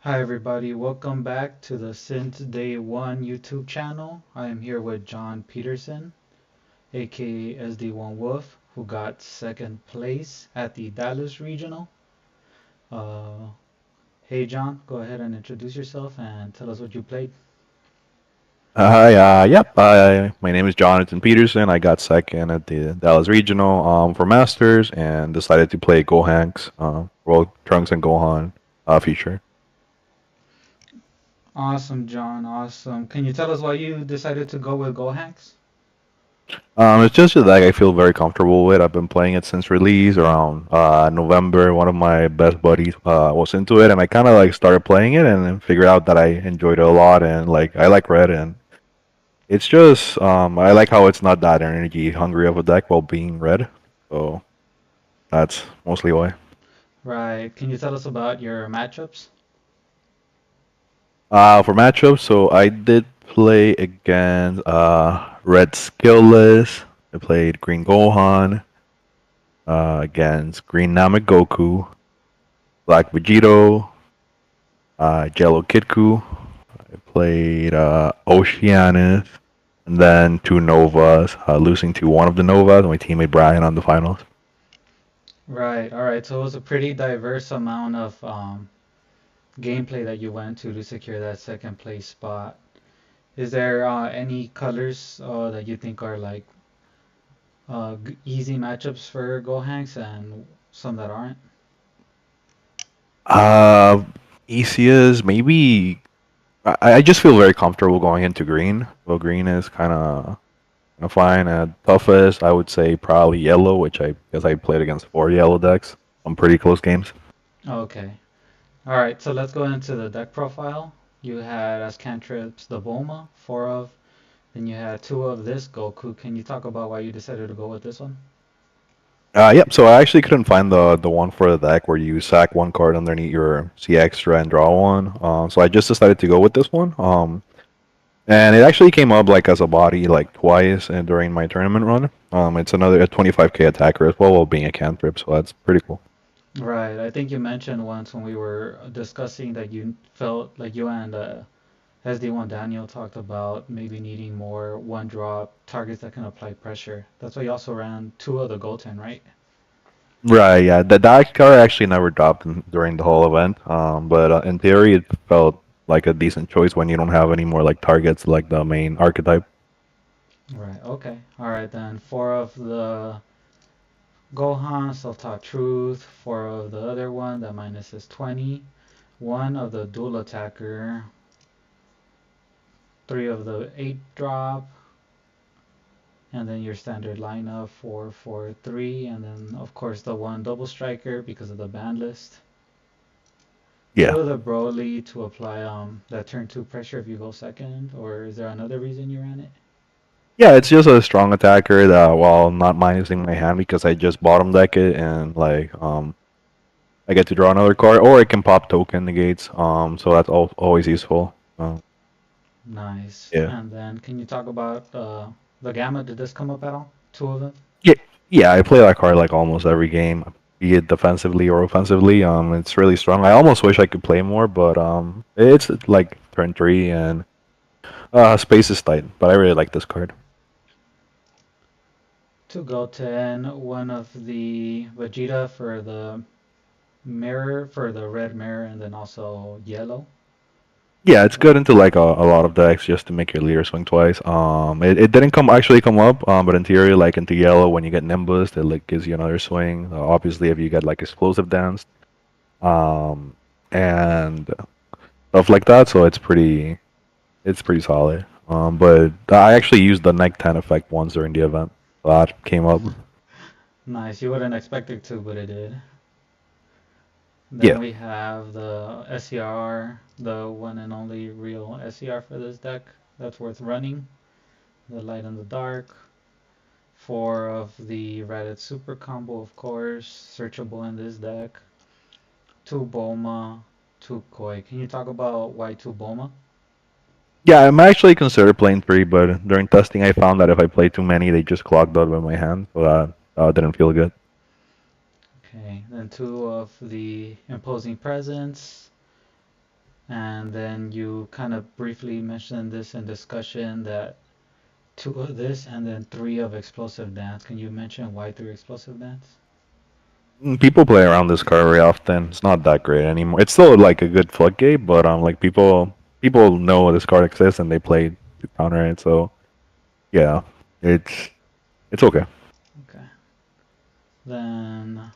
Hi everybody, welcome back to the SinceDayOne YouTube channel. I am here with John Peterson, aka SD1 Wolf, who got second place at the Dallas Regional. Uh, hey John, go ahead and introduce yourself and tell us what you played. Hi, yep. My name is Jonathan Peterson. I got second at the Dallas Regional for Masters and decided to play GOHANKS, World Trunks and Gohan feature. Awesome, John, awesome. Can you tell us why you decided to go with GoHanks? It's just a deck I feel very comfortable with. I've been playing it since release around November. One of my best buddies was into it, and I kind of like started playing it and then figured out that I enjoyed it a lot. And like I like red, and it's just I like how it's not that energy hungry of a deck while being red. So that's mostly why. Right, can you tell us about your matchups? For matchups, so I did play against Red Skillless. I played Green Gohan against Green Namek Black Vegito, Jello Kitku. I played Oceanus, and then two Novas, losing to one of the Novas, and my teammate Brian on the finals. Right, alright, so it was a pretty diverse amount of gameplay that you went to secure that second place spot. Is there any colors that you think are like easy matchups for Gohanks and some that aren't? Uh, Easiest, maybe. I just feel very comfortable going into green. Well, green is kind of fine. Toughest, I would say probably yellow, which I guess I played against four yellow decks on pretty close games. Okay. All right, so let's go into the deck profile. You had as cantrips the Bulma, four of, then you had two of this Goku. Can you talk about why you decided to go with this one? Yep. So I actually couldn't find the one for the deck where you sack one card underneath your C extra and draw one. So I just decided to go with this one. And it actually came up like as a body like twice and during my tournament run. It's another a 25k attacker as well while being a cantrip, so that's pretty cool. Right, I think you mentioned once when we were discussing that you felt like you and SD1 Daniel talked about maybe needing more one drop targets that can apply pressure. That's why you also ran two of the Goten, right? Right, yeah. That card actually never dropped during the whole event. But in theory, it felt like a decent choice when you don't have any more like targets like the main archetype. Right, okay. All right, then four of the Gohan, self-taught truth, four of the other one, that minus is 20. One of the dual attacker, three of the 8 drop, and then your standard lineup 4-4-3, and then of course the one double striker because of the ban list. Two Yeah, of the Broly to apply that turn 2 pressure if you go second, or is there another reason you ran it? yeah. It's just a strong attacker that while not minusing my hand because I just bottom deck it and like I get to draw another card or I can pop token negates. So that's always useful. Nice. Yeah. And then can you talk about the gamma? Did this come up at all? Two of them? Yeah, yeah, I play that card like almost every game, be it defensively or offensively. It's really strong. I almost wish I could play more, but it's like turn three and space is tight. But I really like this card. Two Goten, one of the Vegeta for the mirror, for the red mirror, and then also yellow. Yeah, it's good into like a lot of decks just to make your leader swing twice. It didn't come up. But in theory, like into yellow, when you get Nimbus, it like gives you another swing. Obviously, if you get like explosive dance, um, and stuff like that, so it's pretty solid. But I actually used the Nike 10 effect once during the event. So that came up. Nice. You wouldn't expect it to, but it did. Then Yeah. we have the SER, the one and only real SER for this deck. That's worth running. The light and the dark. Four of the Reddit super combo, of course, searchable in this deck. Two Bulma, two Koi. Can you talk about why two Bulma? Yeah, I'm actually considered playing three, but during testing, I found that if I play too many, they just clogged up in my hand, so that didn't feel good. Okay, then two of the imposing presence, and then you kind of briefly mentioned this in discussion that two of this and then three of explosive dance. Can you mention why three explosive dance? People play around this card very often. It's not that great anymore. It's still like a good floodgate, but like people know this card exists and they play to counter it. So yeah, it's it's okay. Okay. Then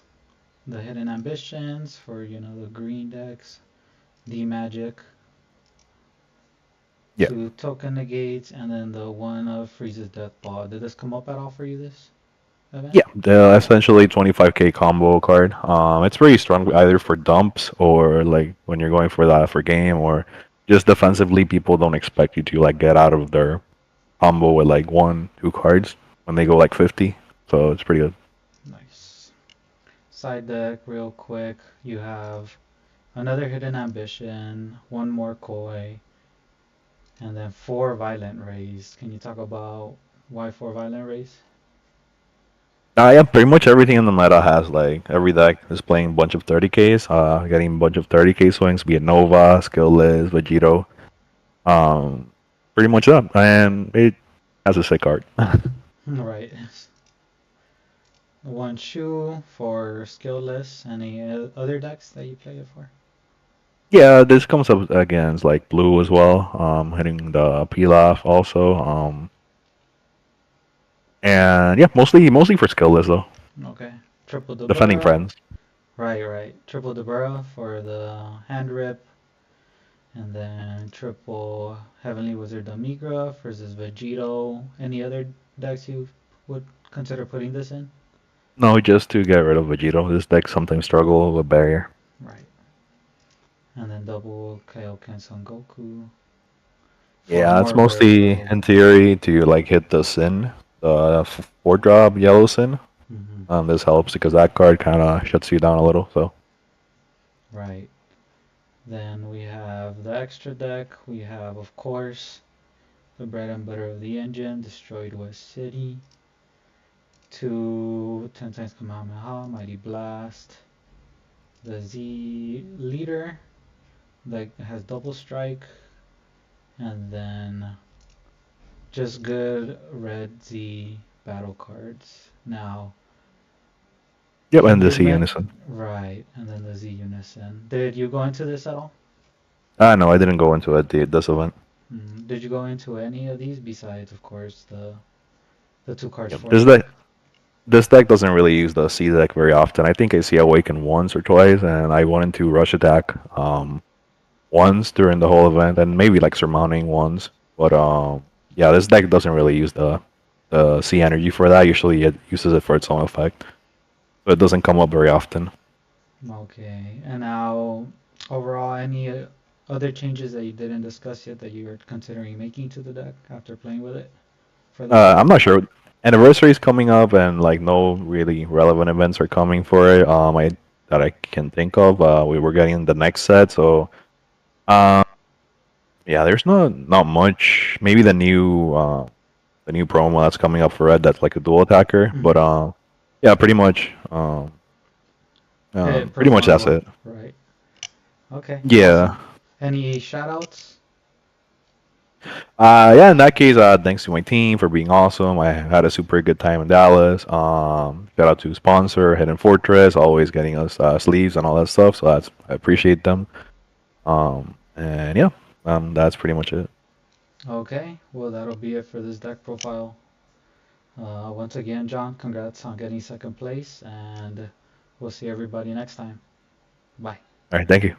the hidden ambitions for the green decks, D magic, Yeah. two token negates, and then the one of freezes death ball. Did this come up at all for you this event? Yeah, the essentially 25k combo card. It's pretty strong either for dumps or like when you're going for that for game or just defensively. People don't expect you to like get out of their combo with like one, two cards when they go like 50. So it's pretty good. Nice. Side deck, real quick, you have another hidden ambition, one more koi, and then four violent rays. Can you talk about why four violent rays? Yeah, pretty much everything in the meta has like every deck is playing a bunch of 30ks, getting a bunch of 30k swings, be it Nova, Skillless, Vegito, um, pretty much that, and it has a sick card. Right. One shoe for skillless. Any other decks that you play it for? Yeah, this comes up against like blue as well, hitting the Pilaf also, and yeah, mostly for Skillless though, Okay. Triple defending Dabura. friends. Right, right. Triple Dabura for the hand rip. And then triple Heavenly Wizard Damigra versus Vegito. Any other decks you would consider putting this in? No, just to get rid of Vegito. This deck sometimes struggle with barrier. Right. And then double Kaioken Son Goku for Yeah, it's more mostly versatile. in theory to like hit the Sin, the four drop yellow Sin. Hmm. This helps because that card kind of shuts you down a little. So Right. Then we have the extra deck. We have, of course, the bread and butter of the engine, Destroyed West City. Two 10 times Kamehameha, Mighty Blast. The Z Leader that has double strike. And then just good red Z battle cards. Now, yep, can and the you C met Unison. right, and then the Z Unison. Did you go into this at all? No, I didn't go into it this event. Did you go into any of these besides, of course, the two cards Yep, for Mark? this deck doesn't really use the C deck very often. I think I see Awaken once or twice, and I went into Rush Attack once during the whole event, and maybe like Surmounting once. But yeah, this deck doesn't really use the C energy for that. Usually, it uses it for its own effect, so it doesn't come up very often. Okay, and now overall, any other changes that you didn't discuss yet that you're considering making to the deck after playing with it for this I'm event? not sure. Anniversary is coming up, and like no really relevant events are coming for it. I that I can think of. We were getting the next set, so um, yeah, there's not much. Maybe the new promo that's coming up for Red that's like a dual attacker, but Mm-hmm. yeah, pretty much pretty much that's Performable, it. right? Okay, Yeah. awesome. Any shout outs? Yeah, in that case, thanks to my team for being awesome. I had a super good time in Dallas. Shout out to sponsor Hidden Fortress, always getting us sleeves and all that stuff. So I appreciate them. And yeah, that's pretty much it. Okay, well, that'll be it for this deck profile. Once again, John, congrats on getting second place, and we'll see everybody next time. Bye. All right, thank you.